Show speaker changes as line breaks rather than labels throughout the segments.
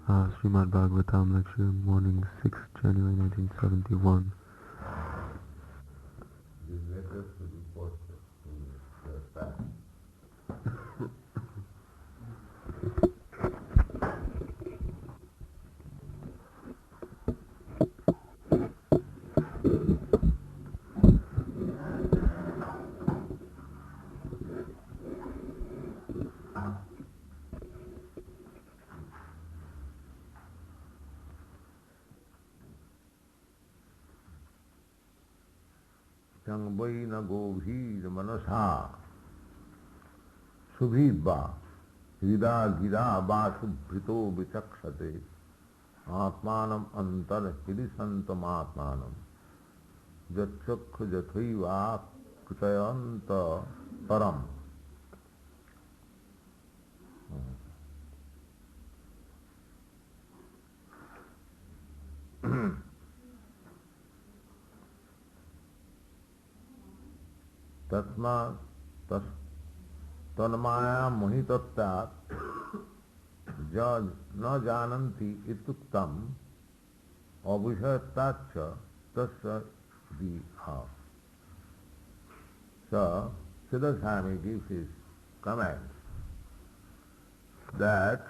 Śrīmad Bhāgavatam lecture, morning 6th January 1971.
These letters to be posted in the staff. Sangvaina govhir manasa subhidva hida gira vasubhrito vichakshate atmanam antar hirisantam atmanam jatchakha jathaiva kritayanta param. Tasma tanmaya mohitatta na jananti ituktam abhishattacha tasya diha. So, Siddha Swami gives his comment that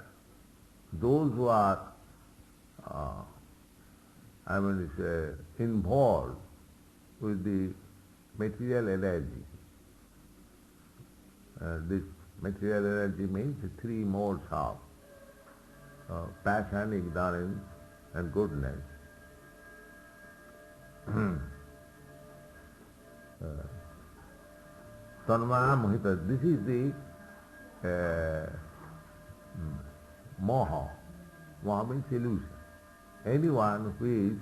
those who are involved with the material energy. This material energy means the three modes of passion, ignorance and goodness. Tanmaya mohita, this is the moha. Moha means illusion. Anyone who is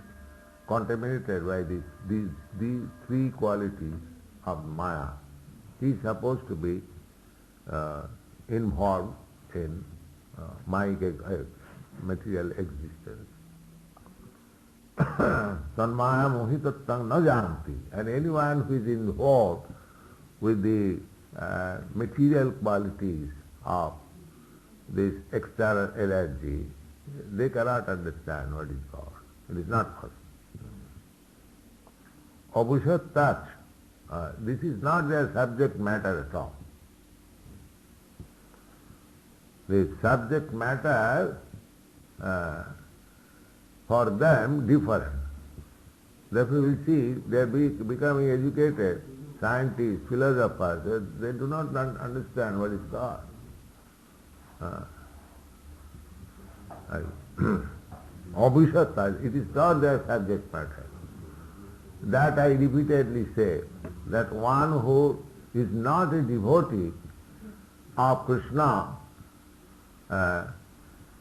contaminated by these three qualities of Maya, he is supposed to be involved in material existence. Tanmaya mohitattang na janti. And anyone who is involved with the material qualities of this external energy, they cannot understand what is God. It is not possible. Abhishat touch, this is not their subject matter at all. The subject matter for them different. Therefore we see they are becoming educated, scientists, philosophers, they do not understand what is God. Abhishat, it is not their subject matter. That I repeatedly say, that one who is not a devotee of Krishna,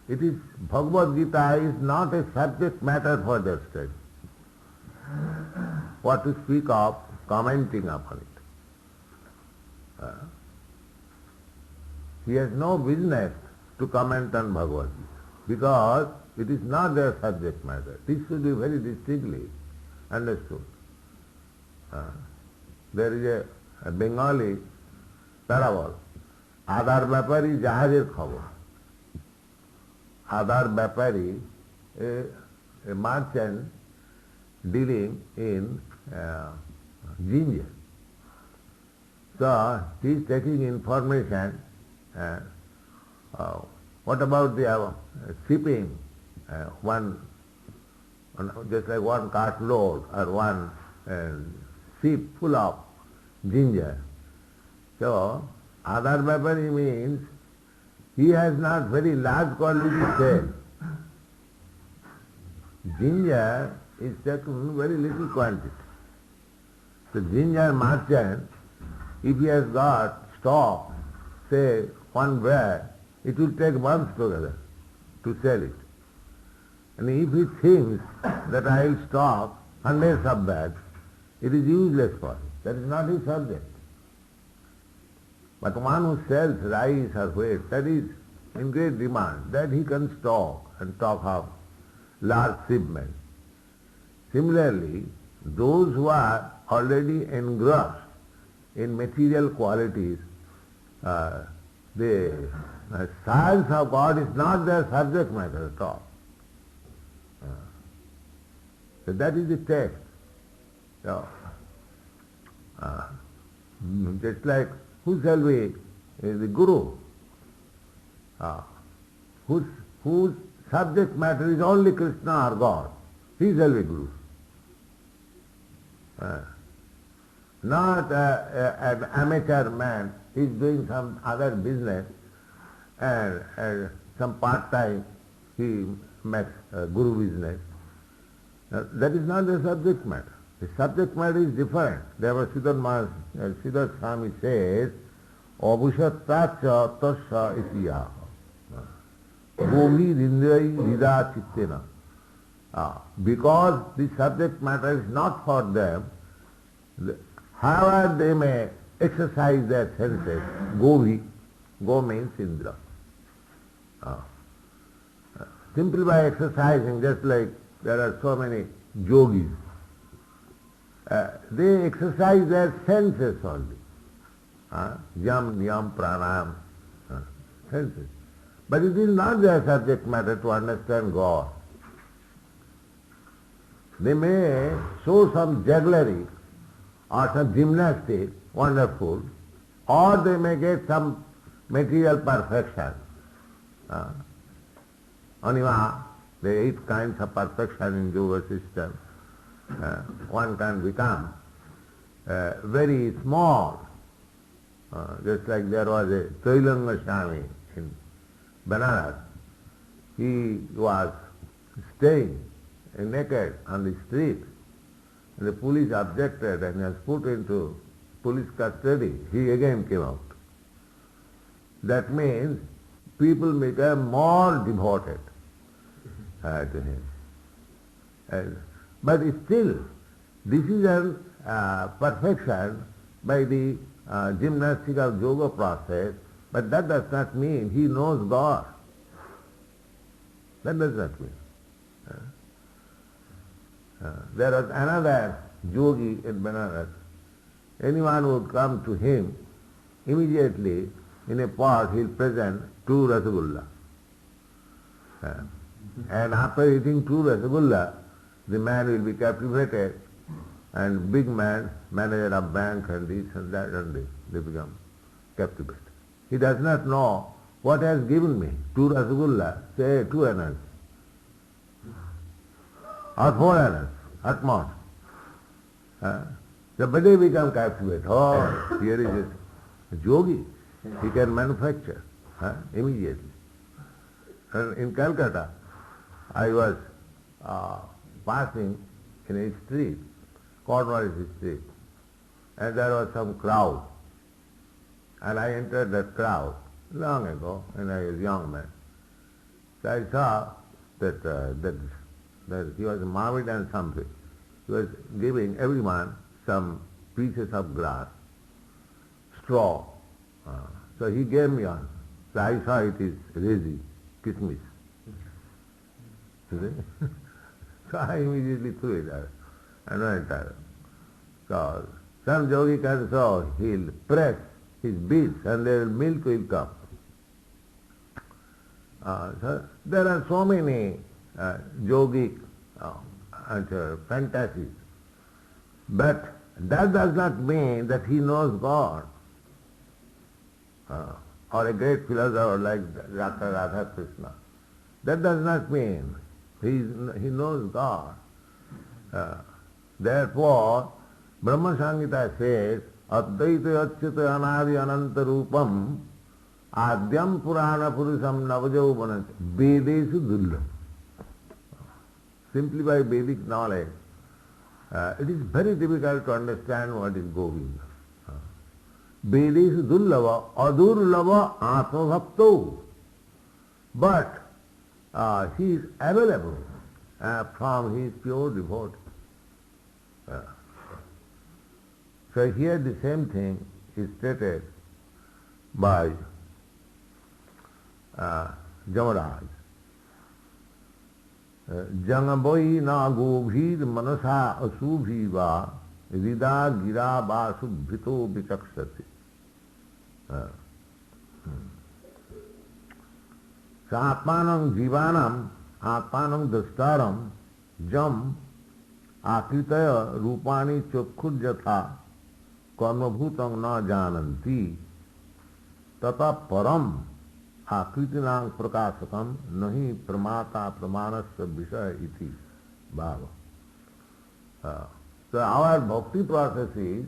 it is Bhagavad Gita is not a subject matter for their study. What to speak of commenting upon it. He has no business to comment on Bhagavad Gita because it is not their subject matter. This should be very distinctly understood. There is a Bengali parable, Adar Bapari Jahajer Khabor. Adar Bapari, a merchant dealing in ginger. So he is taking information, what about the shipping, just like one cartload or one ship full of ginger. So, Adar Bapari means he has not very large quantity sale. Ginger is taken very little quantity. The ginger merchant, if he has got stock, say one bag, it will take months together to sell it. And if he thinks that I will stock hundreds of bags, it is useless for him. That is not his subject. But one who sells rice or wheat, that is in great demand, that he can stock and talk of large shipments. Similarly, those who are already engrossed in material qualities, they The science of God is not their subject matter at all. So that is the text. So, just like, who shall be the Guru? Whose subject matter is only Krishna or God. He shall be Guru. Not an amateur man. He is doing some other business and some part-time he makes Guru business. That is not the subject matter. The subject matter is different. Therefore Siddhartha Swami says, Abhushattacha tasya isiyaha. Govi rindrai rida chittena. Because the subject matter is not for them, however they may exercise their senses, govi, go means Indra. Simply by exercising, just like there are so many yogis, they exercise their senses only. Yam, niyam, pranayam, senses. But it is not their subject matter to understand God. They may show some jugglery or some gymnastics, wonderful, or they may get some material perfection. Anima, there are 8 kinds of perfection in yoga system. One can become very small. Just like there was a Trailanga Swami in Banaras. He was staying naked on the street. And the police objected and he was put into police custody. He again came out. That means people become more devoted to him. But still, this is a perfection by the gymnastic of yoga process, but that does not mean he knows God. That does not mean. There was another yogi in Benares. Anyone would come to him, immediately in a pot he'll present 2 rasagulla. And after eating 2 rasagulla, the man will be captivated, and big man, manager of bank and this and that, and they become captivated. He does not know what has given me 2 rasagulla, say 2 annas, or 4 annas, at most. But they become captivated. Oh, here is a yogi. He can manufacture immediately. And in Calcutta, I was passing in a street, Cornwallis Street, and there was some crowd. And I entered that crowd long ago when I was a young man. So I saw that he was a Mohammedan something. He was giving everyone some pieces of grass, straw. So he gave me one. So I saw it is rezi, kismis. So I immediately threw it out and went out. So some yogi can so he'll press his beads and their milk will come. So there are so many yogic fantasies. But that does not mean that he knows God. Or a great philosopher like Dr. Radha Krishna. That does not mean he knows God. Therefore, Brahma Samhita says, Advaita Achyuta Anadi Ananta Rupam Adyam Purana Purusam Navajauvanat Vedesu Dulla. Simply by Vedic knowledge, it is very difficult to understand what is Govinda. Vedesu Dullava Adurlava Atmabhakto. But he is available from his pure devotee. So here the same thing is stated by Jamaraj. Jangaboi na govir manasa asubhiva rida gira basubhito vichakshati. Satmanam jivanam atmanam dastaram jam akritaya rupani chokkhur jatha karmabhutang na jananti tata param akritinang prakasakam nahi pramata pramanasya vishaya iti bhava. So our bhakti process is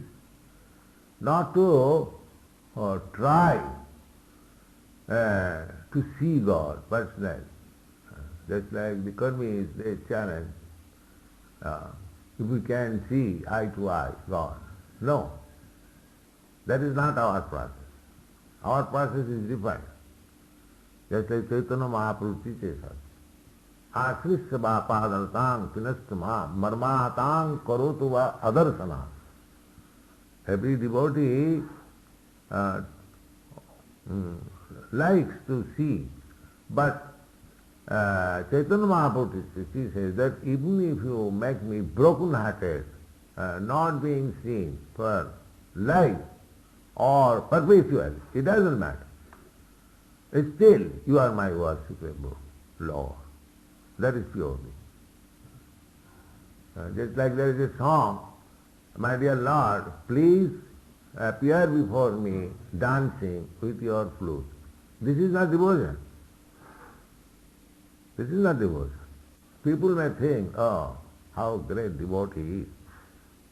not to try to see God personally. Just like the Karmis, they challenge, if we can see eye to eye God. No, that is not our process. Our process is different. Just like Chaitanya Mahaprabhu teaches us. Asrisya va padartang pinastama marmahatang karotu va adarsana. Every devotee likes to see, but Chaitanya Mahaprabhu he says that even if you make me broken-hearted, not being seen for life or perpetually, it doesn't matter. Still, you are my worshipable Lord. That is purely. Just like there is a song, my dear Lord, please appear before me dancing with your flute. This is not devotion. This is not devotion. People may think, oh, how great devotee he is.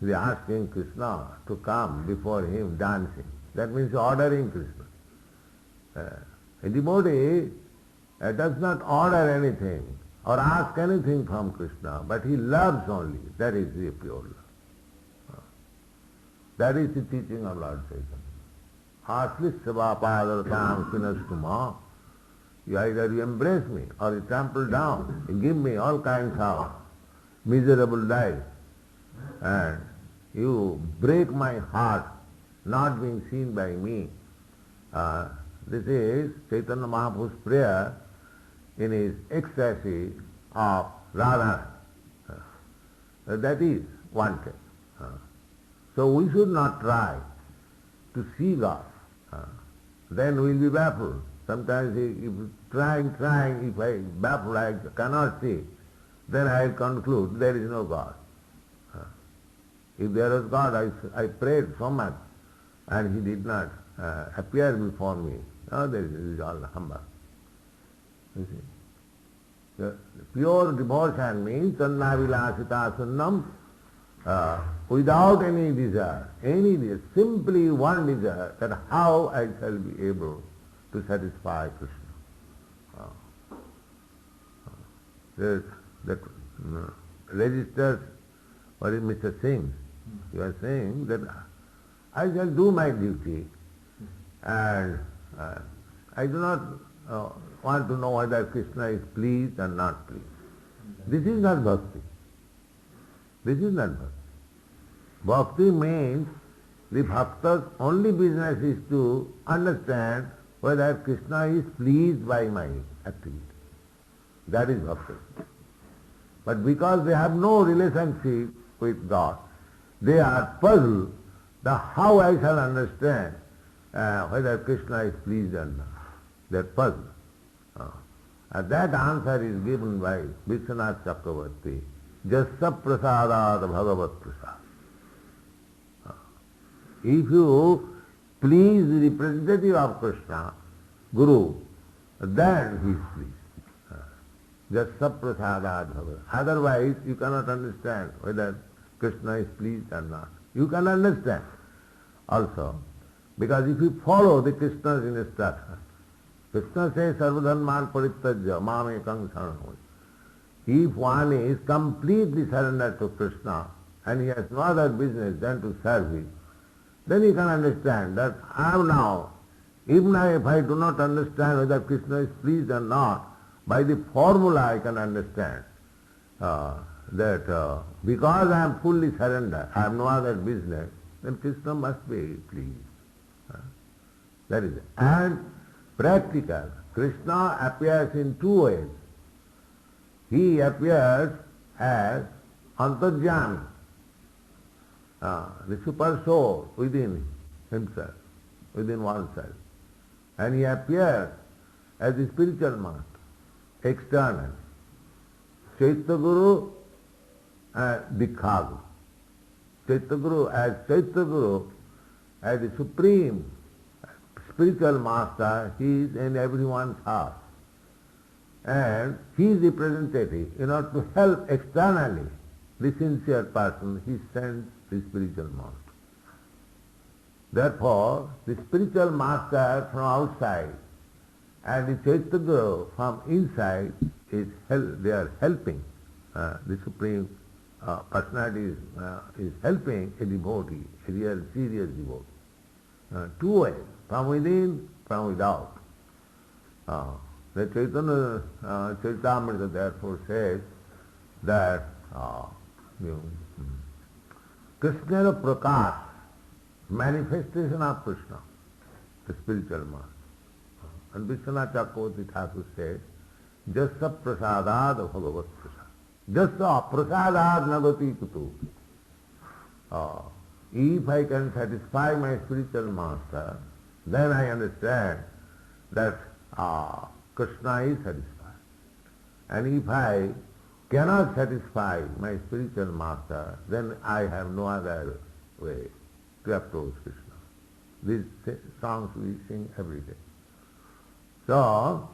They are asking Krishna to come before him dancing. That means ordering Krishna. A devotee does not order anything or ask anything from Krishna, but he loves only. That is the pure love. That is the teaching of Lord Chaitanya. Aslisya padartam pinastuma. You either you embrace me or you trample down. You give me all kinds of miserable life. And you break my heart, not being seen by me. This is Chaitanya Mahaprabhu's prayer in his ecstasy of Radha. That is wanted. So we should not try to see God. Then we will be baffled. Sometimes if trying, if I baffle, I cannot see, then I will conclude there is no God. If there was God, I prayed so much and he did not appear before me. Oh, this is all humbug. You see? The pure devotion means Channavilasita Sunnam, without any desire, simply one desire, that how I shall be able to satisfy Krishna. That registers what is Mr. Singh. You are saying that I shall do my duty and I do not want to know whether Krishna is pleased or not pleased. This is not bhakti. This is not bhakti. Bhakti means the bhakta's only business is to understand whether Krishna is pleased by my activity. That is bhakti. But because they have no relationship with God, they are puzzled that how I shall understand whether Krishna is pleased or not. They are puzzled. And that answer is given by Vishwanath Chakravarti. Jasya prasadat bhagavat prasad. If you please the representative of Krishna, Guru, then he is pleased. Jasya prasadat bhagavat. Otherwise you cannot understand whether Krishna is pleased or not. You can understand also, because if you follow the Krishna's instruction, Krishna says, Sarvadharman parittajya mamekam saranam. If one is completely surrendered to Krishna and he has no other business than to serve him, then he can understand that I am now, even if I do not understand whether Krishna is pleased or not, by the formula I can understand that because I am fully surrendered, I have no other business, then Krishna must be pleased. That is it. And practical, Krishna appears in two ways. He appears as Antarjami, the super soul within himself, within oneself. And he appears as the spiritual master. external. Chaitya Guru and Dikha Guru. Chaitya Guru, as the supreme spiritual master, he is in everyone's heart. And he is representative. In order to help externally the sincere person, he sends the spiritual master. Therefore, the spiritual master from outside and the Chaitya Guru from inside they are helping. The Supreme Personality is helping a devotee, a real serious devotee. Two ways, from within, from without. The Chaitanya Charitamrita therefore says that Krishna Prakash, manifestation of Krishna, the spiritual master. And Vishwanath Chakravarti Thakur says, Jasa prasadad bhagavat prasad. Jasa prasadad nagati kutu. If I can satisfy my spiritual master, then I understand that Krishna is satisfied. And if I cannot satisfy my spiritual master, then I have no other way to approach Krishna. These songs we sing every day. So,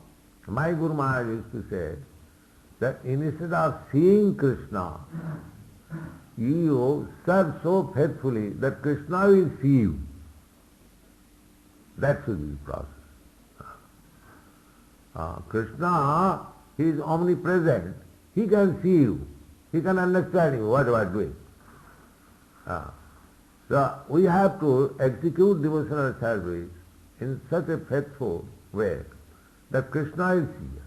my Guru Maharaj used to say that instead of seeing Krishna, you serve so faithfully that Krishna will see you. That should be the process. Krishna, he is omnipresent. He can see you. He can understand you, what you are doing. So we have to execute devotional service in such a faithful way that Krishna will see us.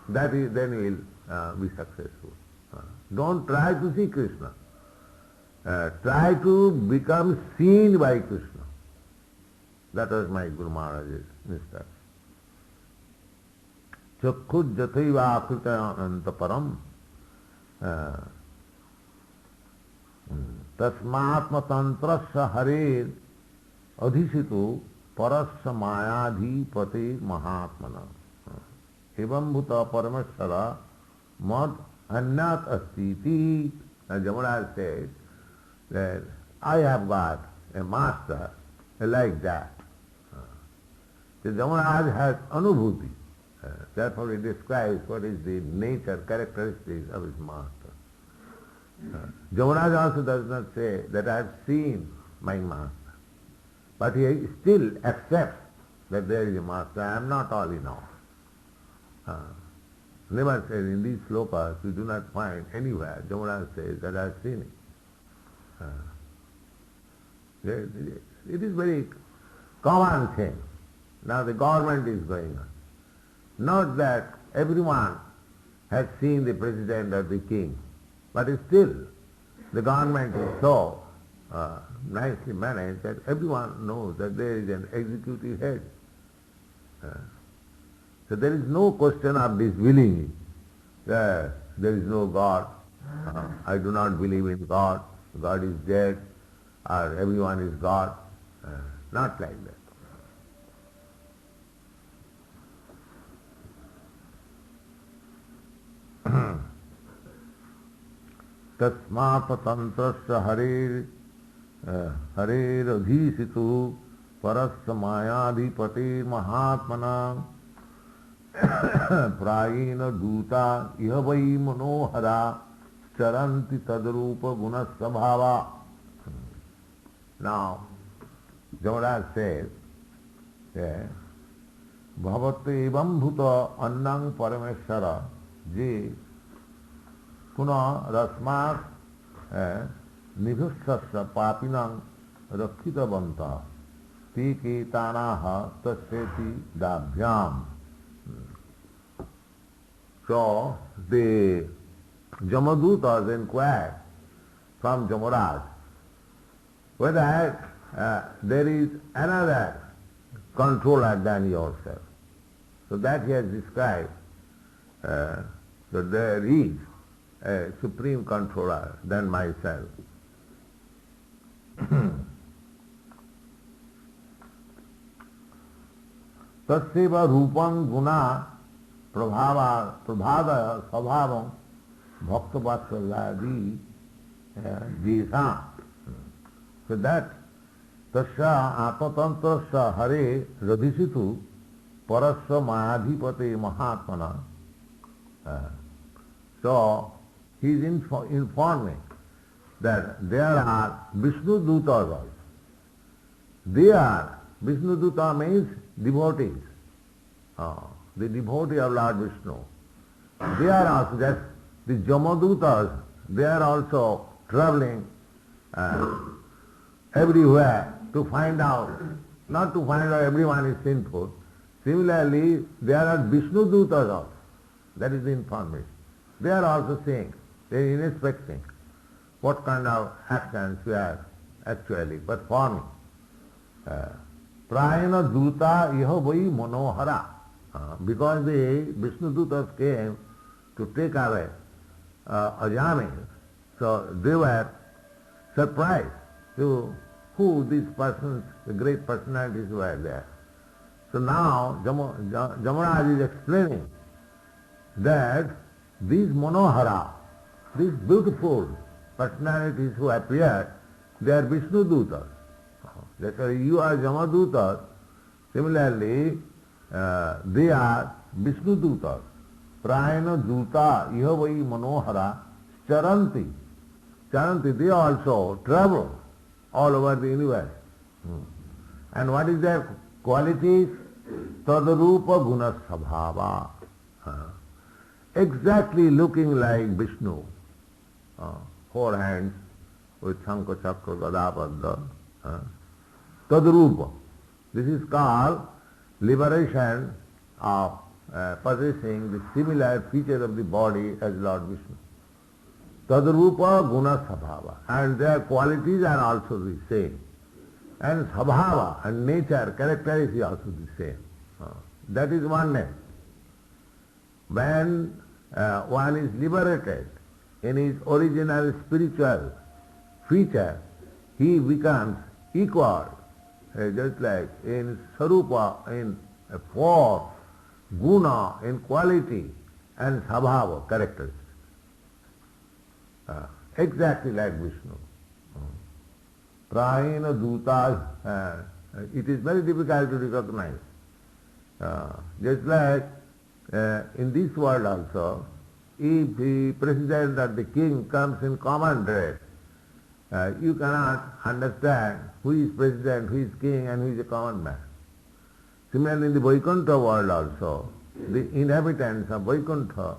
That is, then we will be successful. Don't try to see Krishna. Try to become seen by Krishna. That was my Guru Maharaj's instruction. Chakkhud jathaiva akrita anantaparam tasmatma tantrasya harer adhisitu parasya mayadhipate mahatmana evam bhuta parameshvara mad anyat astiti. Jamaraj says that I have got a master like that. The Jamaraj has anubhuti. Therefore he describes what is the nature, characteristics of his master. Jamaraj also does not say that I have seen my master. But he still accepts that there is a master. I am not all in all. Never said in these slokas we do not find anywhere Jamaraj says that I have seen it. It is very common thing. Now the government is going on. Not that everyone has seen the president or the king, but still the government is so nicely managed that everyone knows that there is an executive head. So there is no question of disbelieving that there is no God. I do not believe in God. God is dead, or everyone is God. Not like that. Tasmat tantrasya harer adhisitu parasya mayadhipate mahatmana prayena duta ihavai manohara charanti tadrupa gunasabhava. Now, Jamaraj says, bhavate evam bhuta annang parameshvara je puna rasmat nibhussasya papinang rakhita banta te ketanaha tasyeti dabhyam. So the Jamadutas inquired from Jamaraj whether there is another controller than yourself. So that he has described that there is a supreme controller than myself. Tasyeva rupam guna prabhada svabhavam bhakta vatsaladi jisa. So that tasya atmatantrasya hare radhisitu parasya mayadhipate mahatmana. So he is informing that there are Vishnu Dutas also. They are, Vishnu Duta means devotees. The devotee of Lord Vishnu. They are also just the Jamadutas, they are also traveling everywhere to find out, not to find out everyone is sinful. Similarly, there are Vishnu Dutas also. That is the information. They are also seeing, they are inspecting what kind of actions we are actually performing. Prayana Duta iha vai manohara. Because the Vishnu Dutas came to take away Ajami, so they were surprised to who these persons, the great personalities were there. So now Jamaraj is explaining that these Manohara, these beautiful personalities who appeared, they are Vishnu Dutas. That's why you are Jamadutas. Similarly, they are Vishnu Dutas. Prayana Duta iha vai manohara charanti. Charanti, they also travel all over the universe. And what is their qualities? Tadarupa guna sabhava. Exactly looking like Vishnu. Four hands with Shankha Chakra Gadapadda. Tadarupa. This is called liberation of possessing the similar features of the body as Lord Vishnu. Tadrupa guna sabhava. And their qualities are also the same. And sabhava and nature, character is also the same. That is oneness. When one is liberated in his original spiritual feature, he becomes equal, just like in sarupa, in form, guna, in quality, and sabhava, characteristics. Exactly like Vishnu. Prayena Duta, it is very difficult to recognize. Just like in this world also, if the president or the king comes in common dress, you cannot understand who is president, who is king, and who is a common man. Similarly, in the Vaikuntha world also, the inhabitants of Vaikuntha,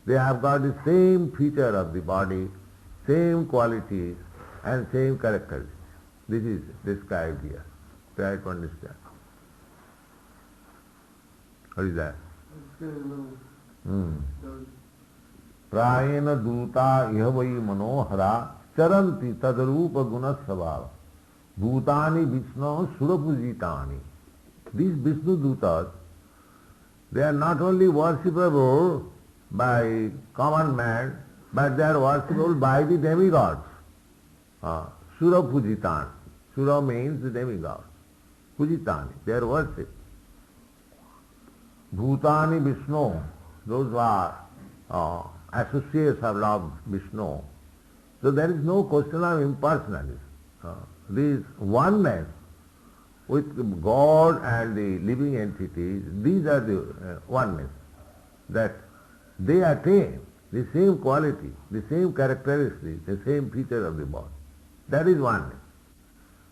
they have got the same feature of the body, same qualities, and same characteristics. This is described here. Try to understand. What is that? Prayena Duta iha vai manohara charanti tadrupa guna sabhava bhutani Vishnu surapujitani. These Vishnu Dutas, they are not only worshipable by common man, but they are worshipable by the demigods. Surapujitan. Sura means the demigod. Pujitani, they are worshipped. Bhutani Vishnu, those who are associates of Lord Vishnu. So there is no question of impersonalism. This oneness with God and the living entities, these are the oneness, that they attain the same quality, the same characteristics, the same feature of the body. That is oneness.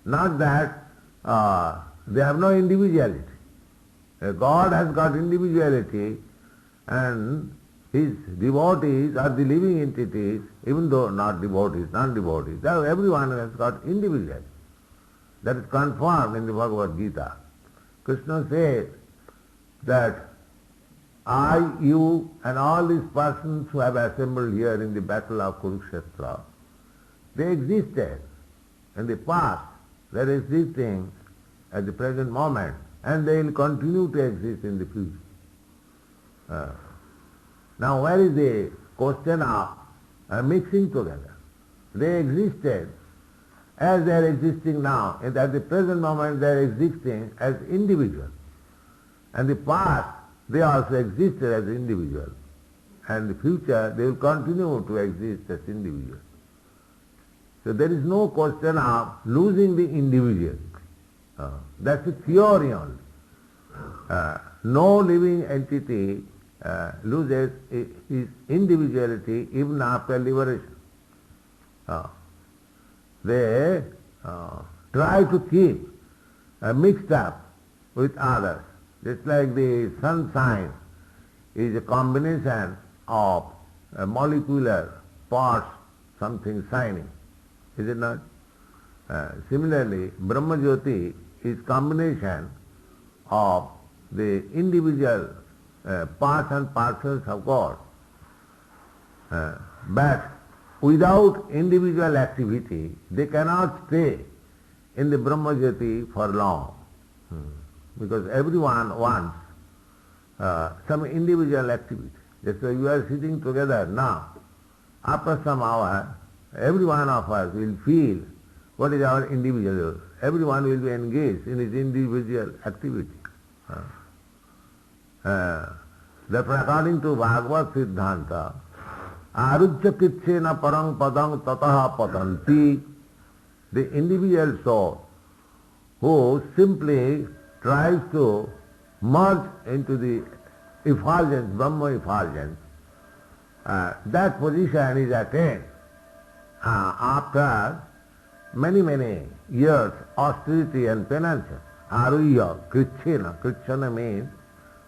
Not that they have no individuality. God has got individuality, and his devotees are the living entities, even though not devotees, non-devotees. Everyone has got individuality. That is confirmed in the Bhagavad Gita. Krishna says that I, you, and all these persons who have assembled here in the battle of Kurukshetra, they existed in the past, they are existing at the present moment, and they will continue to exist in the future. Now where is the question of mixing together? They existed as they are existing now, and at the present moment they are existing as individuals. And the past they also existed as individuals. And in the future they will continue to exist as individuals. So there is no question of losing the individual. That's a theory only. No living entity loses his individuality even after liberation. They try to keep mixed up with others. Just like the sunshine is a combination of molecular parts, something shining, is it not? Similarly, Brahma Jyoti is combination of the individual parts and parcels of God. But without individual activity, they cannot stay in the Brahma Jyoti for long. Because everyone wants some individual activity. That's why we are sitting together now. After some hour, every one of us will feel what is our individual. Everyone will be engaged in his individual activity. Therefore, according to Bhagavad Siddhanta, arujya kitchena parang padang tataha patanti, the individual soul who simply tries to merge into the effulgence, Brahma effulgence, that position is attained after many, many years austerity and penance. Aruya, Krishna means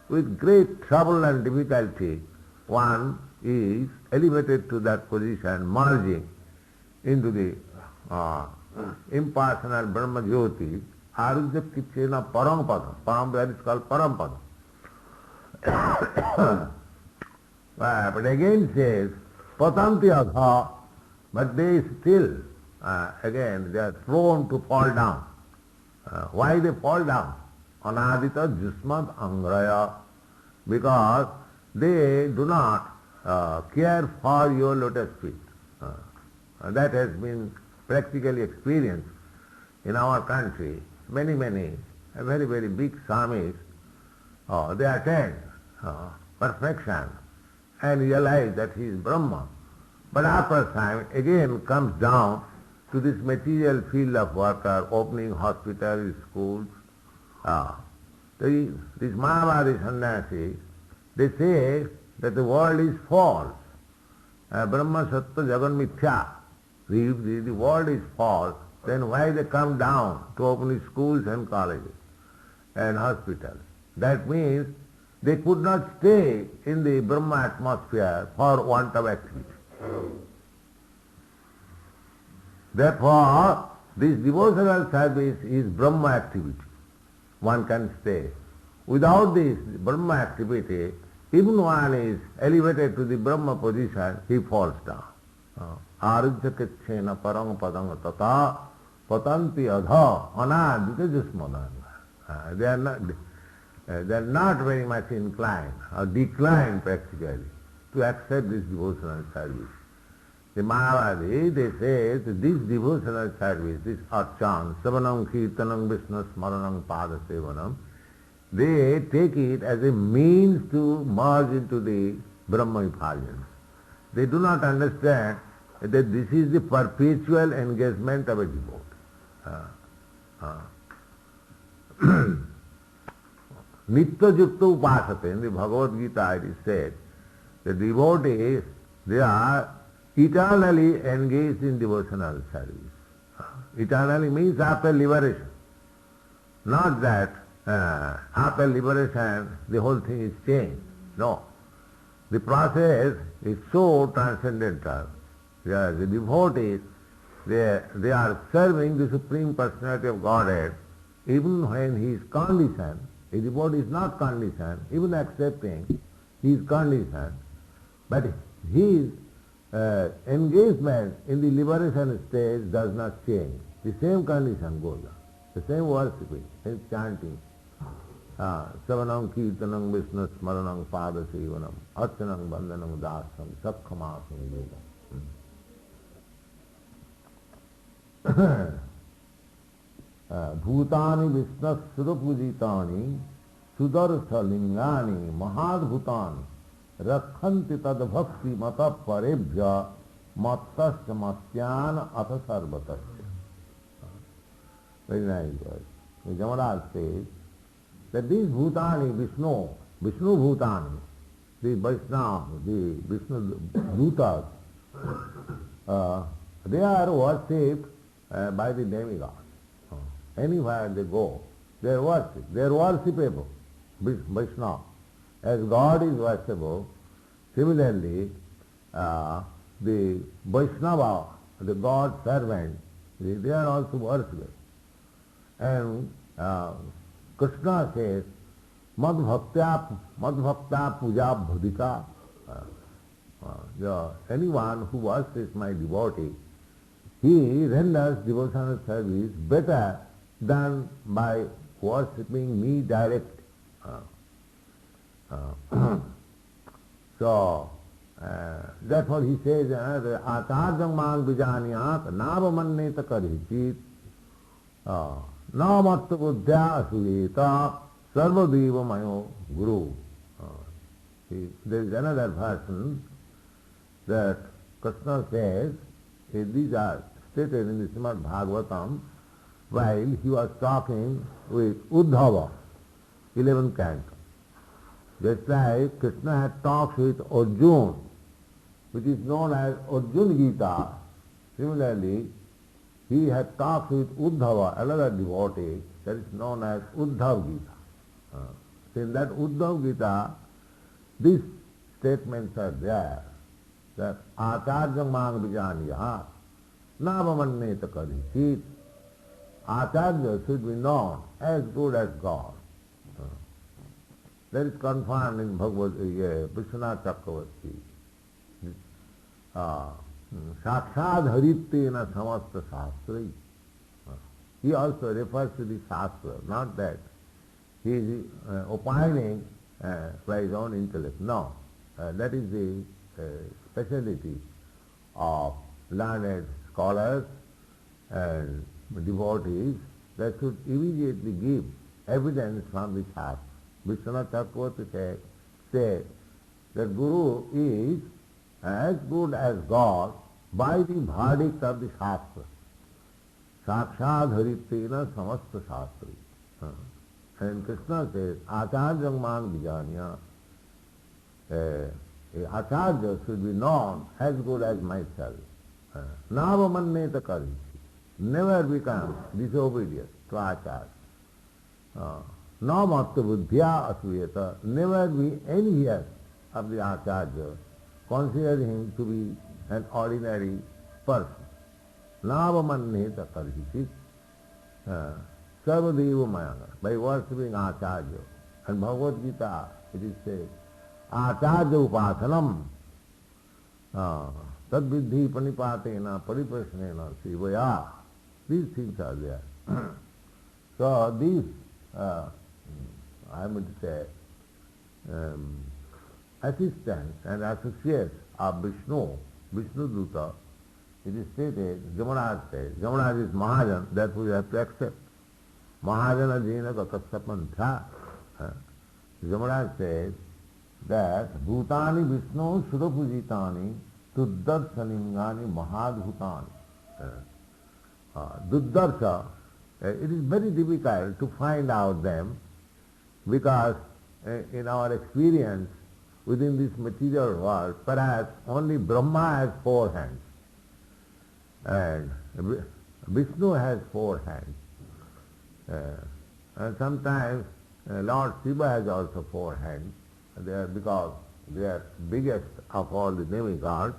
with great trouble and difficulty one is elevated to that position, merging into the impersonal Brahma Jyoti. Arujya Kichena Parampada. Parampada is called Parampada. But again says, Patanti Adha, but they still, again, they are thrown to fall down. Why they fall down? Anadita Jusmad Angraya. Because they do not care for your lotus feet. That has been practically experienced in our country. Many, very, very big swamis, they attain perfection and realize that he is Brahma. But after time, again comes down to this material field of worker, opening hospitals, schools. These Mayavadi sannyasis, they say that the world is false. Brahma Sattva Jagan Mithya. The world is false. Then why they come down to open schools and colleges and hospitals? That means they could not stay in the Brahma atmosphere for want of activity. Therefore, this devotional service is Brahma activity. One can stay. Without this Brahma activity, even one is elevated to the Brahma position, he falls down. Arujya kitchena parang padang tata patanti adha anadita jusmadanga. They are not very much inclined or declined practically to accept this devotional service. The Mayavadi, they say that this devotional service, this archan, savanam kirtanam vishnu smaranam pada sevanam, they take it as a means to merge into the Brahma effulgence. They do not understand that this is the perpetual engagement of a devotee. Nitya Jukta Upasate, in the Bhagavad Gita it is said, the devotees, they are eternally engaged in devotional service. Eternally means after liberation. Not that after liberation the whole thing is changed. No. The process is so transcendental. The devotees, they are serving the Supreme Personality of Godhead even when he is conditioned. A devotee is not conditioned, even accepting he is conditioned. But his engagement in the liberation stage does not change. The same condition goes on. The same worshipping, same chanting. Savanam kirtanam vishnu smaranam pada sevanam archanam bandhanam dasam sakhamasam yogam. Bhutani vishnu sudapujitani sudarsha lingani mahadbhutani rakkhanti tad bhakti mata parebhya mattasya matyana atha sarvatasya. Very nice verse. Jamaraj says that these bhutani, Vishnu bhutani, the Vaishnava, the Vishnu bhutas, they are worshipped by the demigods. Anywhere they go, they are worshipped. They are worshipable. Vaishnava. As God is worshipable, similarly, the Vaishnava, the God servant, they are also worshipable. And Krishna says, Madbhakta puja bhudika. Anyone who worships my devotee, he renders devotional service better than by worshipping me directly. So, that's what he says, Acharyam mang vijaniyat navamanneta karichit namatta buddhya asuyeta sarvadeva mayo guru. There is another version that Krishna says, these are stated in the Śrīmad Bhāgavatam, while he was talking with Uddhava, 11th canto. Just like Krishna had talked with Arjuna, which is known as Arjuna Gita. Similarly, he had talked with Uddhava, another devotee, that is known as Uddhav Gita. In that Uddhav Gita, these statements are there, that Acharyam mang vijaniyat navamanneta karichit. Acharya should be known as good as God. That is confirmed in Vishwanath Chakravarti. Sakshad harittena samasta sastri. He also refers to the Shastra, not that he is opining by his own intellect. No, that is the speciality of learned scholars and devotees that should immediately give evidence from the Shastra. Vishwanath Chakravarti said that Guru is as good as God by the verdict of the Shastra. Sakshad harittena samasta shastri. And Krishna says, Acharyam mang vijanya. Acharya should be known as good as myself. Navamanneta karichi. Never become disobedient to Acharya. Namatta buddhya asuyeta. Never be envious of the Acharya. Consider him to be an ordinary person. Navamanneta karichi. Sarvadeva mayanga. By worshipping Acharya. And Bhagavad Gita, it is said, Acharya upasanam tad vidhi panipatena pariprasnena sivaya. These things are there. So these, I would say, assistants and associates of Vishnu Duta, it is stated, Jamaraj says, Jamaraj is Mahajan, therefore you have to accept. Mahajana jena katasapantha. Jamaraj says that Bhutani Vishnu Sudapujitani Tuddarsalingani Mahadbhutani. Duddarsha, it is very difficult to find out them because in our experience within this material world, perhaps only Brahma has 4 hands and Vishnu has 4 hands. And sometimes Lord Shiva has also 4 hands. They are because they are biggest of all the demigods.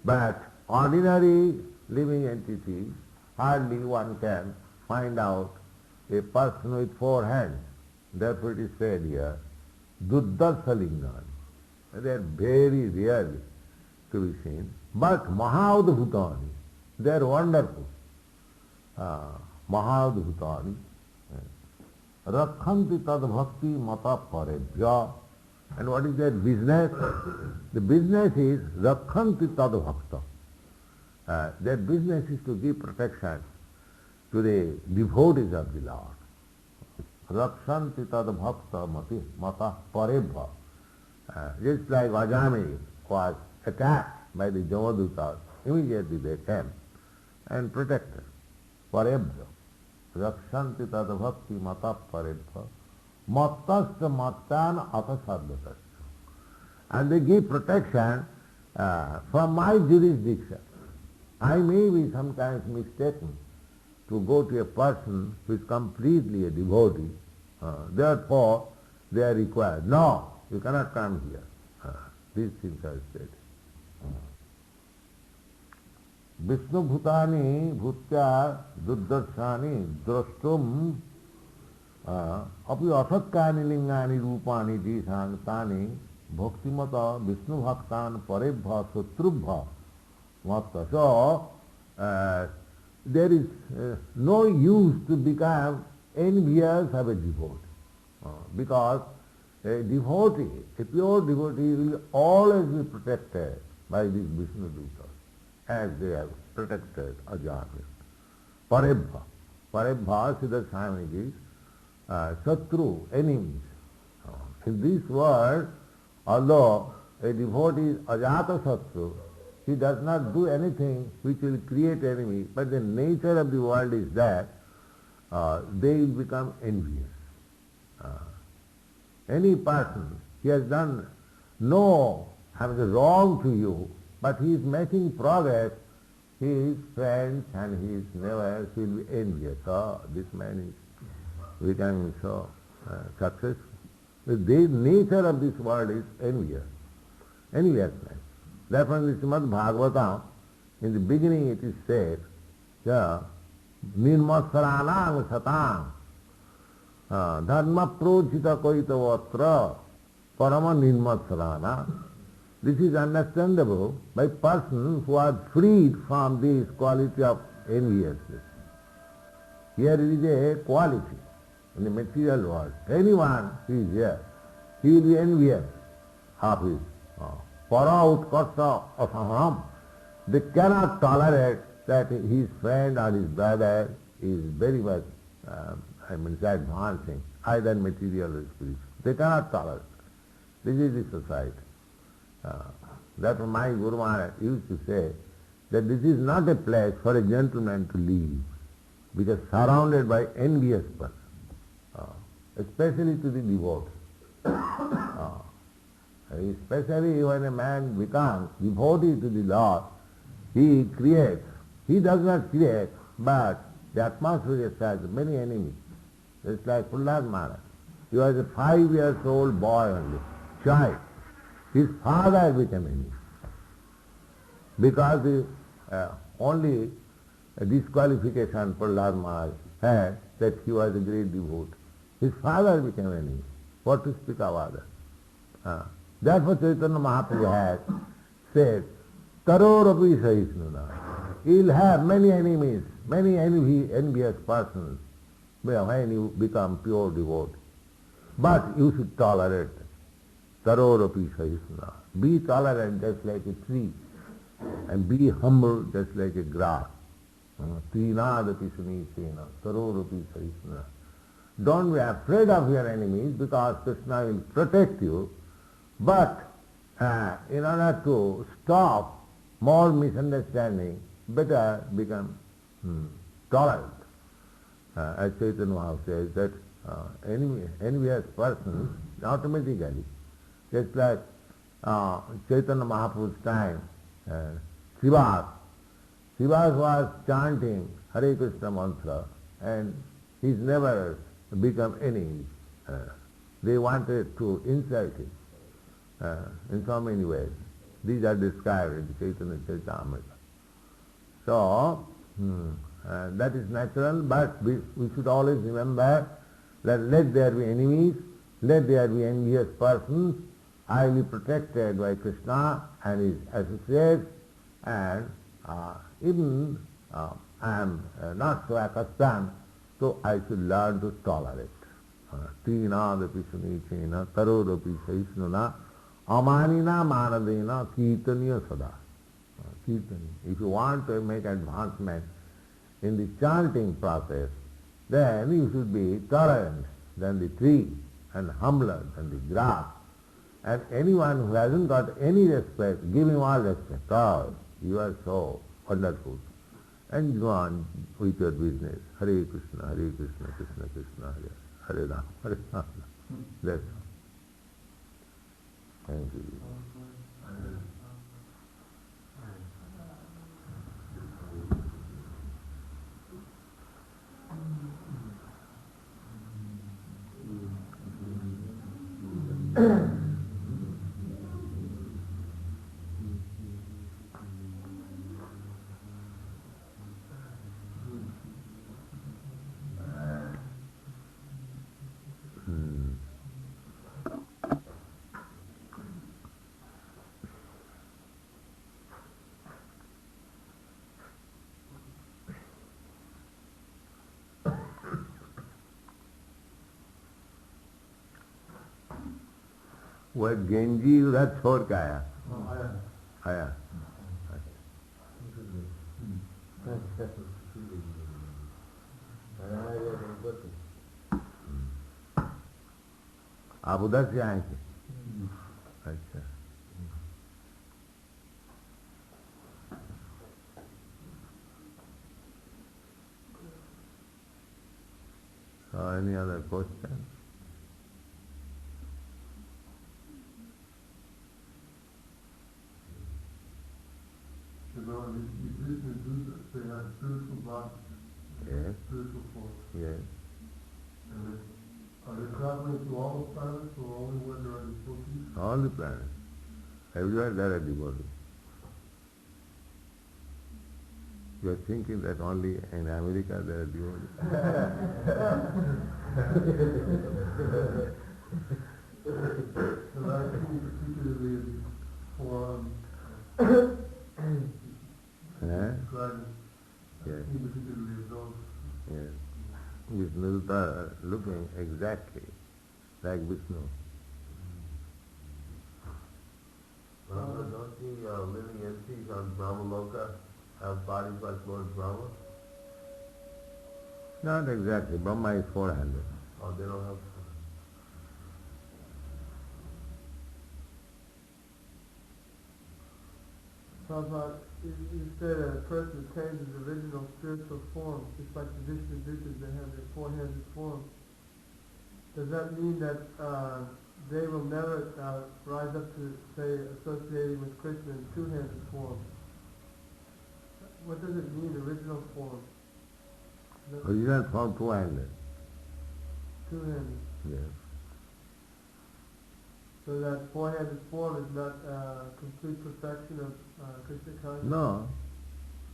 But ordinary living entities, hardly one can find out a person with 4 hands. Therefore it is said here, Duddarsalingani. They are very rare to be seen. But Mahadbhutani, they are wonderful. Mahadbhutani. Rakkhanti tad bhakti mata parebhya. And what is their business? The business is Rakkhanti tad bhakta. Their business is to give protection to the devotees of the Lord. rakshanti tad bhakta mata parebha. Just like Vajami was attacked by the Jamadutas, immediately they came and protected. Parebha. Rakshanti tad bhakti mata parebha. Mattasya mattan atasadvatasya. And they give protection from my jurisdiction. I may be sometimes mistaken to go to a person who is completely a devotee. Therefore, they are required. No, you cannot come here. These things are said. Vishnu bhutani bhutya durdarshani drashtum api asatkani lingani rupani disangtani bhaktimata Vishnu bhaktan parebha sutrubha matta. So, there is no use to become envious of a devotee. Because a devotee, a pure devotee will always be protected by these Vishnu Dutas, as they have protected Ajamil. Parebha. Parebha, Siddha Swami is Satru, enemies. In this world, although a devotee is Ajata Satru, he does not do anything which will create enemy, but the nature of the world is that they will become envious. Any person, he has done no wrong to you, but he is making progress, his friends and his neighbors will be envious. Oh, this man is becoming so successful. The nature of this world is enviousness. Therefore in the Śrīmad Bhāgavatam, in the beginning it is said, Nirmasaranam satam dharma projita koitavatra parama nirmasarana. This is understandable by persons who are freed from this quality of enviousness. Here it is a quality in the material world. Anyone who is here, he will be envious of his para utkarsa asaham. They cannot tolerate that his friend or his brother is very much advancing, either material or spiritual. They cannot tolerate. This is the society. Therefore my Guru Maharaj used to say that this is not a place for a gentleman to live, because surrounded by envious persons, especially to the devotee. Especially when a man becomes devotee to the Lord, he does not create, but the atmosphere has many enemies. It's like Prahlad Maharaj. He was a 5-year-old boy only, child. His father became enemy. Because the only disqualification Prahlad Maharaj had, that he was a great devotee. His father became enemy. What to speak of others? Therefore Chaitanya Mahaprabhu has said, Tarorapi Sahisnuna. He will have many enemies, many envious persons when you become pure devotee. But you should tolerate them. Tarorapi Sahisnuna. Be tolerant just like a tree, and be humble just like a grass. Trīnādapi sunīcena, tarorapi sahisnuna. Don't be afraid of your enemies, because Krishna will protect you. But in order to stop more misunderstanding, better become tolerant. As Chaitanya Mahaprabhu says that envious persons automatically, just like Chaitanya Mahaprabhu's time, Srivas was chanting Hare Krishna mantra, and his neighbors become enemies. They wanted to insult him in so many ways. These are described in the Chaitanya Charitamrita. So, that is natural, but we should always remember that let there be enemies, let there be envious persons, I will be protected by Krishna and his associates, and even I am not so accustomed, so I should learn to tolerate. Trīnādapi sunīcena, tarodapi sahisnuna, amanina manadena, kirtaniya sada. If you want to make advancement in the chanting process, then you should be tolerant than the tree and humbler than the grass. And anyone who hasn't got any respect, give him all respect. Oh, you are so wonderful. And go on with your business. Hare Krishna, Krishna Krishna, Hare Ram, Hare Ram. That's all. Thank you. वह गेंजी उधर छोड़ के आया आया आप उधर से आए थे अच्छा any other question?
They have spiritual bodies,
Yes.
spiritual force.
Yes.
And are they traveling to all the planets or only where there are devotees?
All the planets. Everywhere there are devotees. You are thinking that only in America there are devotees.
And I think particularly in forum, describing,
Yes.
particularly of those.
Yes. Vishnu is looking exactly like Vishnu.
Don't the living entities on Brahmaloka have bodies like Lord Brahma?
Not exactly. Brahma is 400.
Oh, they don't have...
Prabhupada, you said that a person attains his original spiritual form, just like the Vishnu Dutas, they have their four-handed form. Does that mean that they will never rise up to, say, associating with Krishna in two-handed form? What does it mean, original form?
Original form 200.
Two-handed.
Yes.
So that four-handed form is not complete perfection of Krishna consciousness?
No.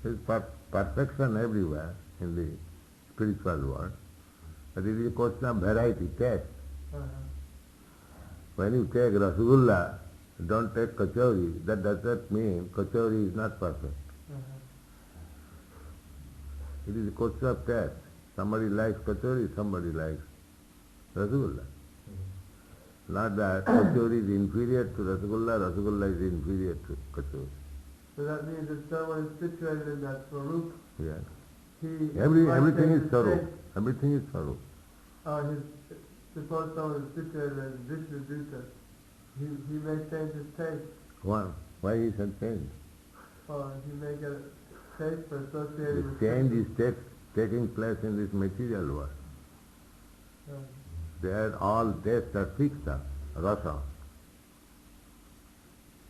There is perfection everywhere in the spiritual world. But it is a question of variety, taste. When you take Rasgulla, don't take Kachori, that does not mean Kachori is not perfect. It is a question of taste. Somebody likes Kachori, somebody likes Rasgulla. Not that Kachori is inferior to Rasgulla, Rasgulla is inferior to Kachori.
So that means that someone is situated in that Swarup,
Yes.
he...
Everything is Swarup. Everything is Swarup.
Suppose someone is situated as Vishnu Duta, he may change his taste.
Why he should change?
Or he may get a taste for associating with
The change
Krishna.
is taking place in this material world.
Uh,
There all tastes are fixed up, rasa.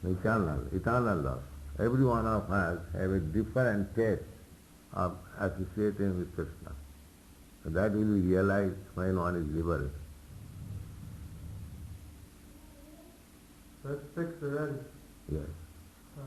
Eternal rasa. Every one of us have a different taste of associating with Krishna. So that will be realized when one is liberated.
That's fixed already.
Yes.
Uh,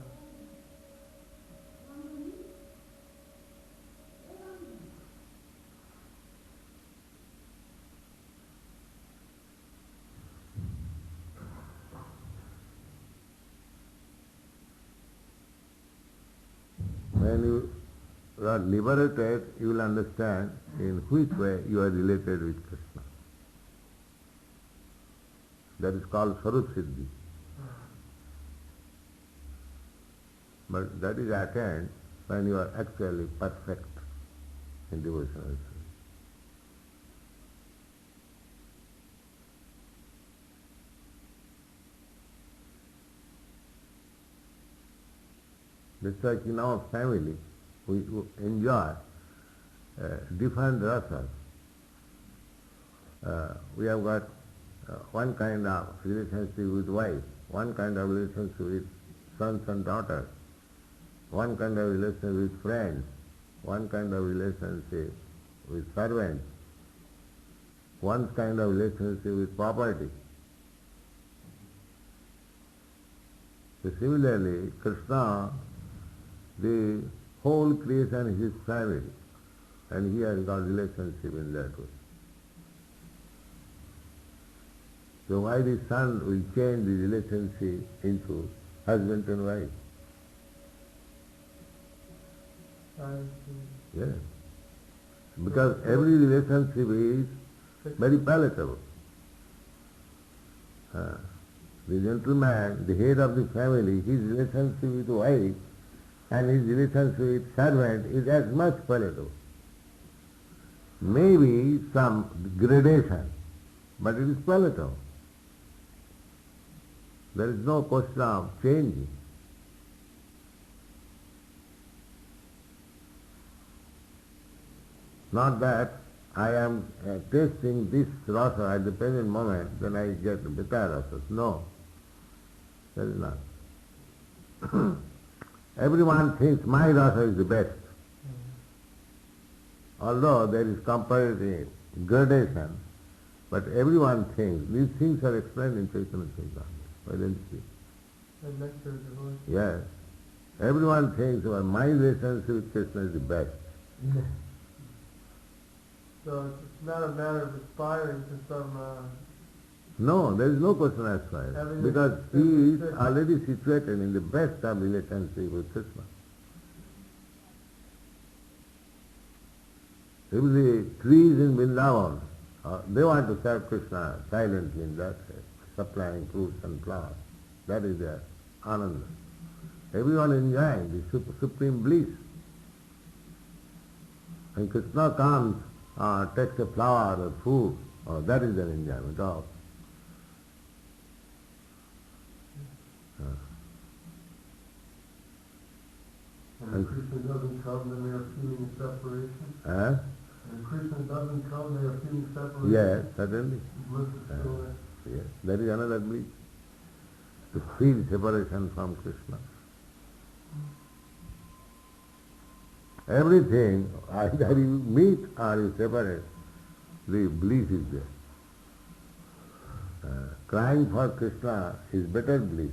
When you are liberated, you will understand in which way you are related with Krishna. That is called Sarup Siddhi. But that is attained when you are actually perfect in devotional service. Just like in our family, we enjoy different rasas. We have got one kind of relationship with wife, one kind of relationship with sons and daughters, one kind of relationship with friends, one kind of relationship with servants, one kind of relationship with property. So similarly, Krishna, the whole creation is his family, and he has got relationship in that way. So why the son will change the relationship into husband and wife? Yes. Because every relationship is very palatable. The gentleman, the head of the family, his relationship with wife and his relationship with servant is as much palatable. Maybe some gradation, but it is palatable. There is no question of changing. Not that I am tasting this rasa at the present moment, then I get better rasas. No, that is not. Everyone thinks my rasa is the best. Although there is comparative gradation, but everyone thinks, these things are explained in Chaitanya Charitamrita. Why don't you see? Yes. Everyone thinks my relationship with Krishna is the best.
So it's not a matter of aspiring to some...
No, there is no question as far as, because he is already situated in the best of relationship with Krishna. If the trees in Vrindavan, they want to serve Krishna silently in that way, supplying fruits and flowers. That is their ananda. Everyone enjoying the supreme bliss. When Krishna comes, takes a flower or food, that is their enjoyment of.
And if Krishna doesn't come, then they are feeling separation. When Krishna doesn't come, they are feeling separation.
Yes, certainly.
Bliss is still there.
Yes, that is another bliss. To feel separation from Krishna. Everything, either you meet or you separate, the bliss is there. Crying for Krishna is better bliss.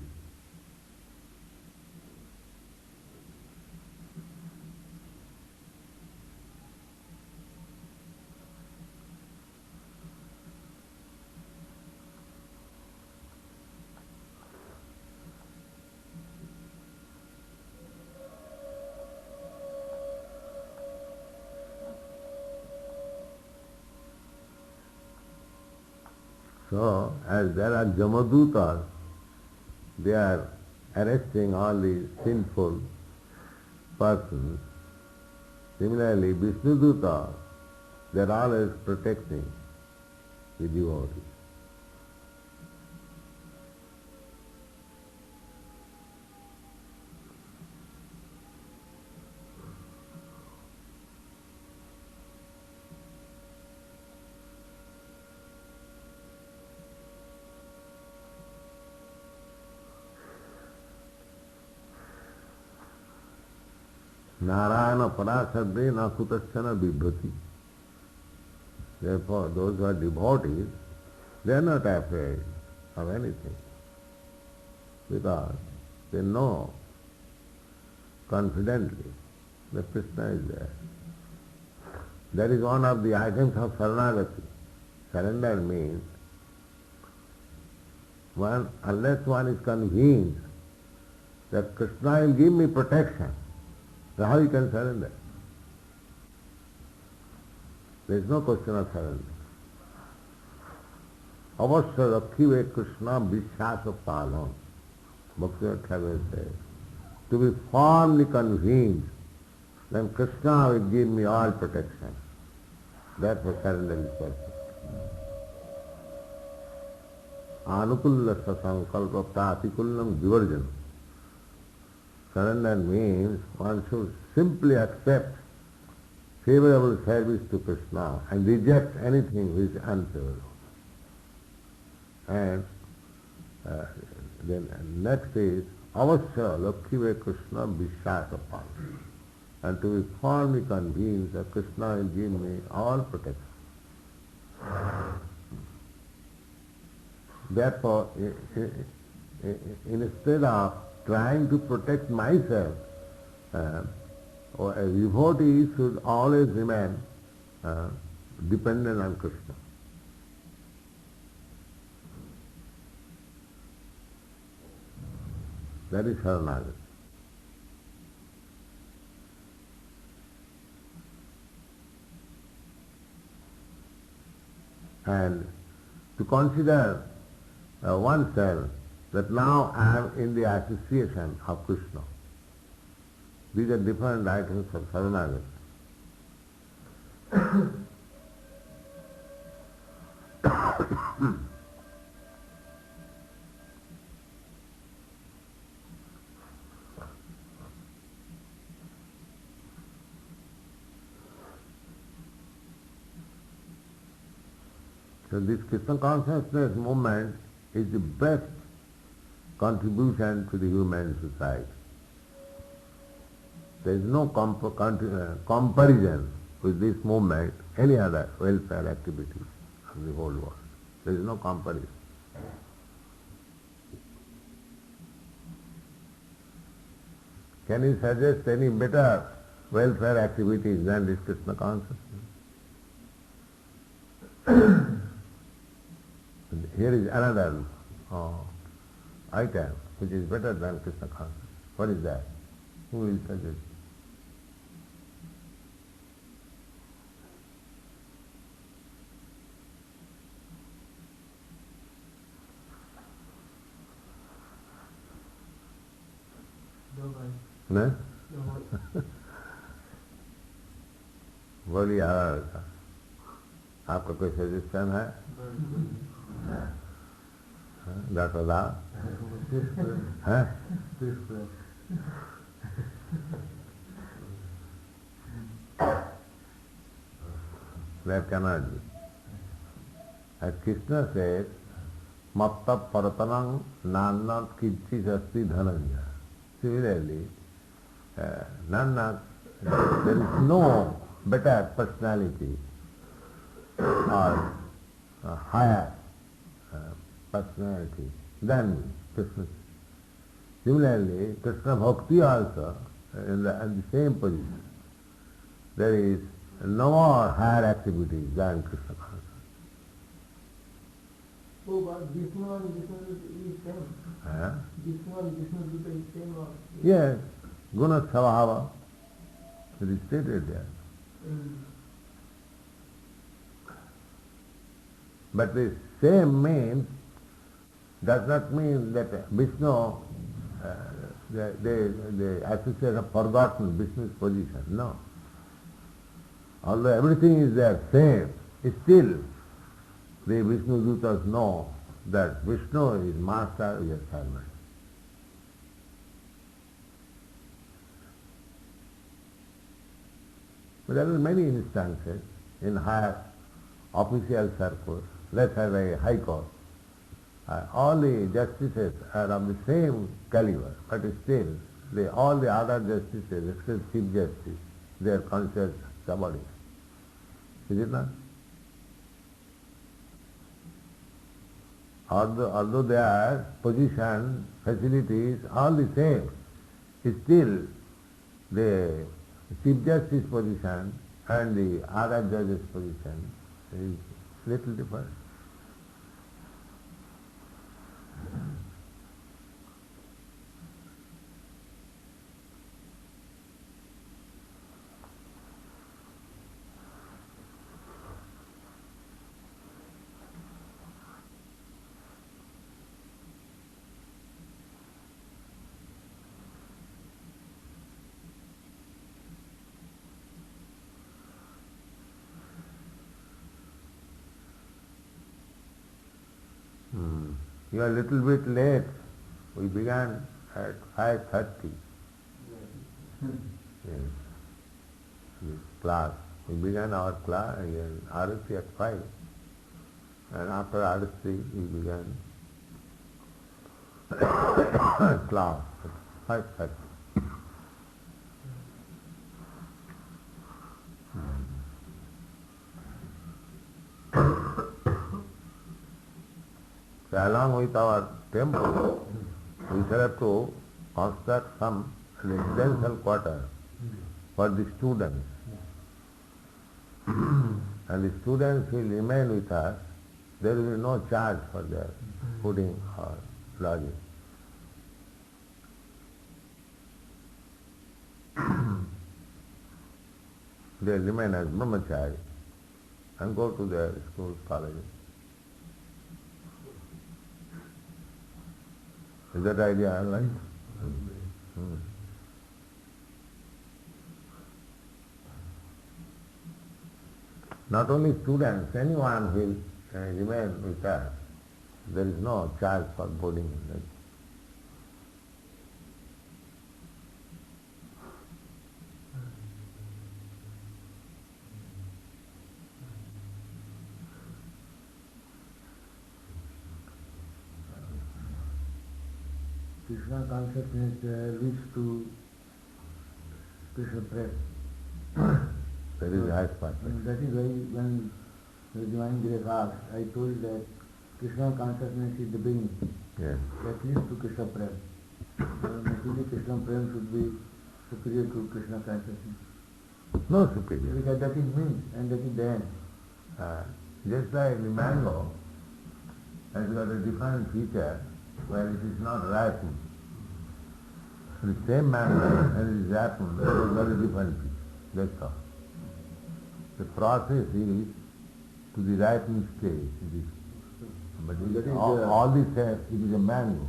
So, as there are Jamadutas, they are arresting all the sinful persons. Similarly, Vishnudutas, they are always protecting the devotees. Narayana parasadre na kutasana bibhrati. Therefore, those who are devotees, they are not afraid of anything, because they know confidently that Krishna is there. That is one of the items of Saranagati. Surrender means unless one is convinced that Krishna will give me protection, so how you can surrender? There is no question of surrender. Avasya rakhive Krishna vishwasa palam. Bhaktivinoda Thakur says, to be firmly convinced, then Krishna will give me all protection. Therefore surrender is perfect. Anukulla sasankalpa pratikullam vivarjanam. Surrender means one should simply accept favorable service to Krishna and reject anything which is unfavorable. And then next is avasya lakhive Krishna vishwasapal. And to be firmly convinced that Krishna will give me all protection. Therefore, instead of trying to protect myself, a devotee should always remain dependent on Krishna. That is Sharanagati. And to consider oneself that now I am in the association of Krishna. These are different items of Sharanagati. So this Krishna consciousness movement is the best contribution to the human society. There is no comparison with this movement, any other welfare activity of the whole world. There is no comparison. Can you suggest any better welfare activities than this Krishna consciousness? Here is another item which is better than Krishna consciousness. What is that? Who will suggest? No? बोलिए आपका कोई suggestion है? Doctor साहब हैं? That cannot be. As Krishna says, matta paratanam nanat kirti sasti dhananja. Similarly, Nana, there is no better personality or higher personality than Krishna. Similarly, Krishna Bhakti also in the same position. There is no more higher activities than Krishna consciousness.
Oh, but Vishnu and Vishnu is same. Vishnu and Vishnu is same.
Yes, guna svabhava. It is stated there. But the same means does not mean that Vishnu, the associates have forgotten Vishnu's position. No. Although everything is there same, still the Vishnu Dutas know that Vishnu is master, is a servant. But there are many instances in higher official circles, let's have a high court. All the justices are of the same caliber, but still all the other justices, except Chief Justice, they are considered subordinate. Is it not? Although their position, facilities, all the same, still the Chief Justice position and the other judge's position is little different. You are a little bit late. We began at 5:30. Yes. This class. We began our class in Arati at 5. And after Arati, we began class at 5:30. So along with our temple, we shall have to construct some residential quarters for the students. And the students will remain with us. There will be no charge for their fooding or lodging. They remain as brahmachari and go to their schools, colleges. Is that idea all right? Not only students, anyone will remain with us. There is no charge for boarding.
Krishna consciousness leads to Krishna prem.
That is the highest part.
And that is why when the Divine Grace asked, I told that Krishna consciousness is the beginning.
Yes.
That leads to Krishna prem. Naturally Krishna prem should be superior to Krishna consciousness.
No superior.
Because that is means and that is the end.
Just like the mango has got a different feature where it is not ripened. The same mango when it is ripened, it has got a different feature. That's all. The process is to the ripening stage. It is, but it is all the same, it is a mango.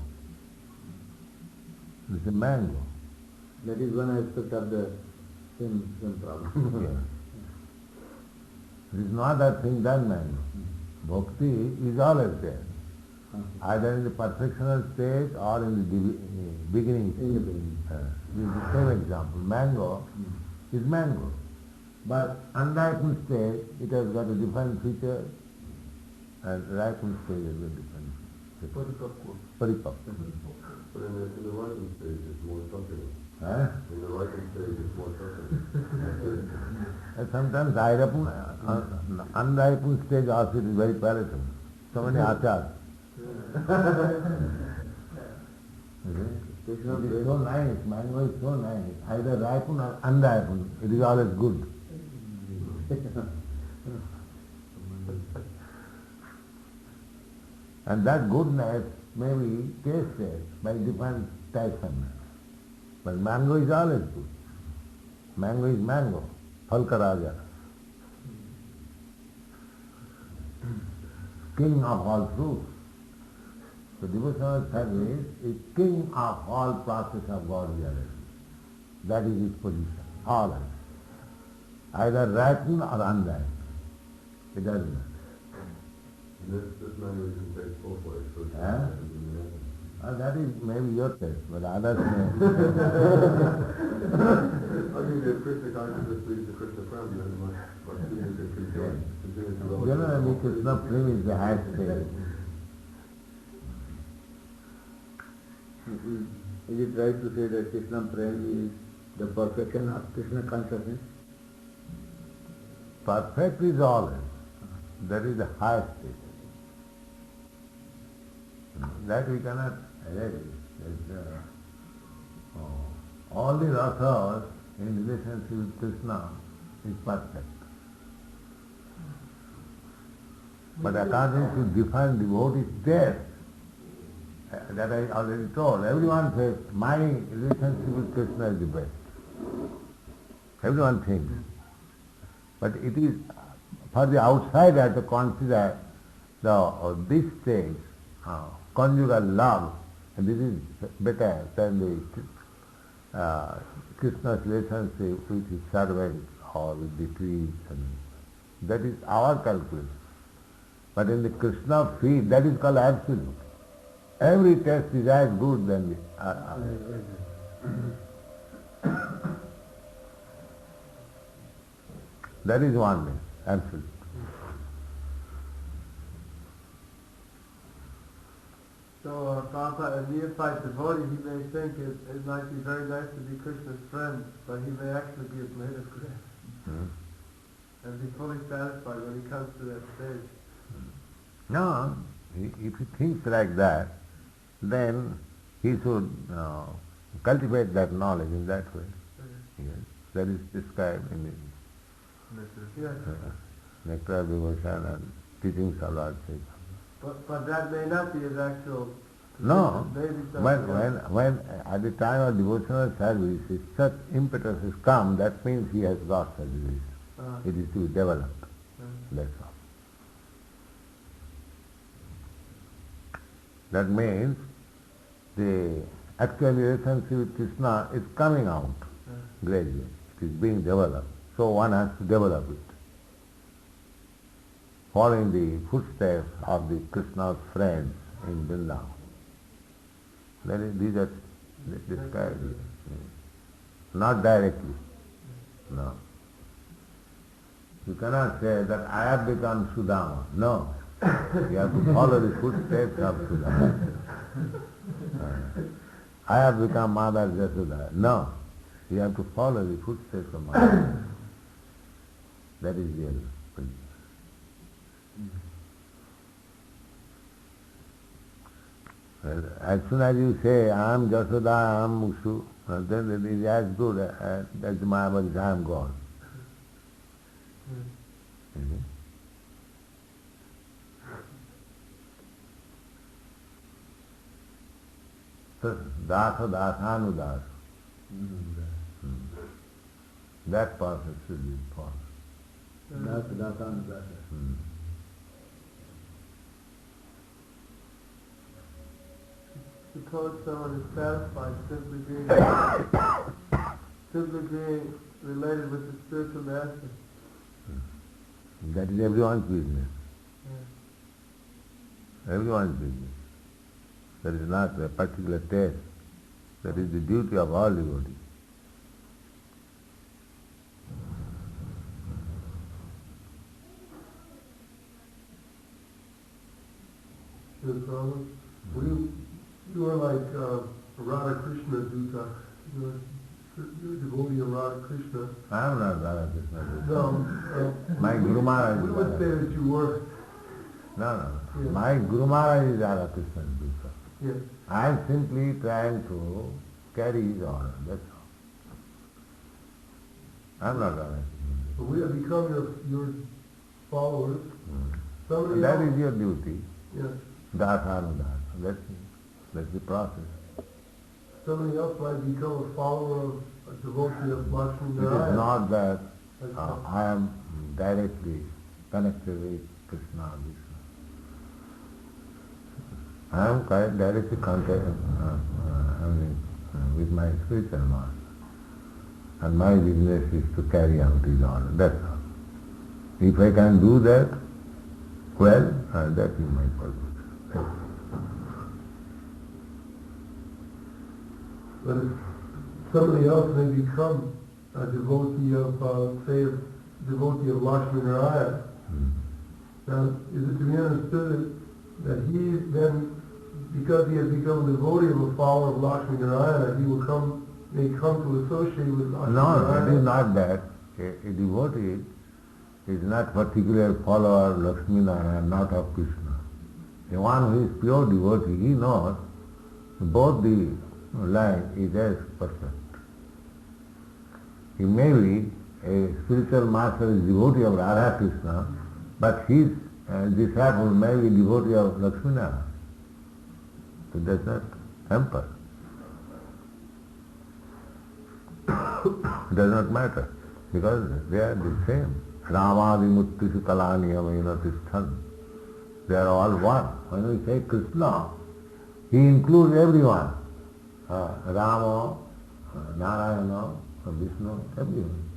It is a mango.
That is one aspect of the same problem.
Yes. It is no other thing than mango. Bhakti is always there. Either in the perfectional state or in the beginning stage.
In the beginning.
This is the same example. Mango is mango. But unripened stage, it has got a different feature, and ripened stage has got different feature. Paripakva.
But in the ripening stage, it's more succulent.
Huh?
In the ripening stage, it's more succulent.
And sometimes unripened stage also is very palatable. So many achars. It is so nice, mango is so nice. Either ripened or unripened, it is always good. And that goodness may be tasted by different types of mango. But mango is always good. Mango is mango. Phalka Raja. King of all fruits. So devotional service is king of all process of God realization. That is his position. All. Either ripened or unripened. It doesn't matter.
This mango you can taste both ways. So it's
Huh? That is maybe your taste, but others may.
I think if Krishna consciousness leads to Krishna prem, then my students can continue to develop.
Generally, Krishna prem is the highest stage.
Is it right to say that Krishna prem is the perfection of Krishna consciousness?
Perfect is always. That is the highest stage. That we cannot erase. All the rasas in relationship with Krishna is perfect. But according to different devotees' taste, that I already told, everyone says, my relationship with Krishna is the best. Everyone thinks. But it is, for the outsider to consider this stage, conjugal love, and this is better than the Krishna's relationship with his servants or with the trees. And that is our calculation. But in the Krishna field, that is called absolute. Every test is as good than the That is oneness, absolute.
So, Prabhupada, a neophyte devotee, he may think it might be very nice to be Krishna's friend, but he may actually be a blade of grass. And be fully satisfied when he comes to that stage.
No, if he thinks like that, then he should cultivate that knowledge in that way. Yes, that is described in the
Yes.
Nectar of Devotion and teachings of Lord Chaitanya.
But that may not be his actual position.
No,
Maybe something else.
when at the time of devotional service, if such impetus has come, that means he has got such wish. It is to be developed. That's all. That means the actual relationship with Krishna is coming out gradually. It is being developed. So one has to develop it. Following the footsteps of the Krishna's friends in Vrindavan. These are described here. Not directly. No. You cannot say that I have become Sudama. No. You have to follow the footsteps of Sudama. I have become Mother Jasoda. No. You have to follow the footsteps of Mother. That is real. As soon as you say, I am Jasoda, I am Mukshu, then it is as good as the Mayavadi, I am God. So, Dasa, Dasanudasa. That process should be followed.
Suppose someone is satisfied simply being related with the spiritual master.
That is everyone's business. Everyone's business. That is not a particular taste. That is the duty of all devotees.
You are like Radha Krishna Duta. You're a devotee of Radha Krishna.
I am not Radha Krishna.
No.
My Guru Maharaj is
We would say that you were.
No.
Yeah.
My Guru Maharaj is Radha Krishna Duta.
Yes.
I am simply trying to carry his order. That's all. I am not Radha Krishna.
But we have become your followers. Somebody
And that
else,
is your duty.
yes.
Dasanudasa. That's the process.
Somebody else might become a follower of a devotee of Lakshmi
It is
Narayana.
not that
That's
I am directly connected with Krishna or Vishnu. I am quite directly connected with my spiritual master. And my business is to carry out his order. That's all. If I can do that, well, that is my purpose.
But if somebody else may become a devotee of, say, a devotee of Lakshmi Narayana, now is it to be understood that he then, because he has become a devotee of a follower of Lakshmi Narayana, he may come to associate with Lakshmi
No,
Narayana?
it is not that. A devotee is not particular follower of Lakshmi Narayana, not of Krishna. The one who is pure devotee, he knows both the life is as perfect. He may be a spiritual master, is devotee of Radha Krishna, but his disciple may be devotee of Lakshmi Narayana. It does not hamper. It does not matter, because they are the same. Ramadi Kalani Amayanatishthan. They are all one. When we say Krishna, he includes everyone. Rama, Narayana, Vishnu, everyone.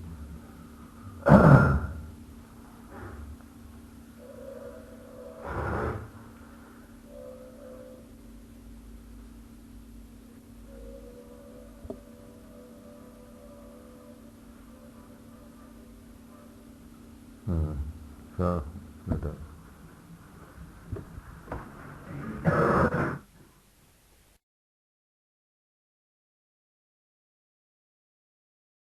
So, better.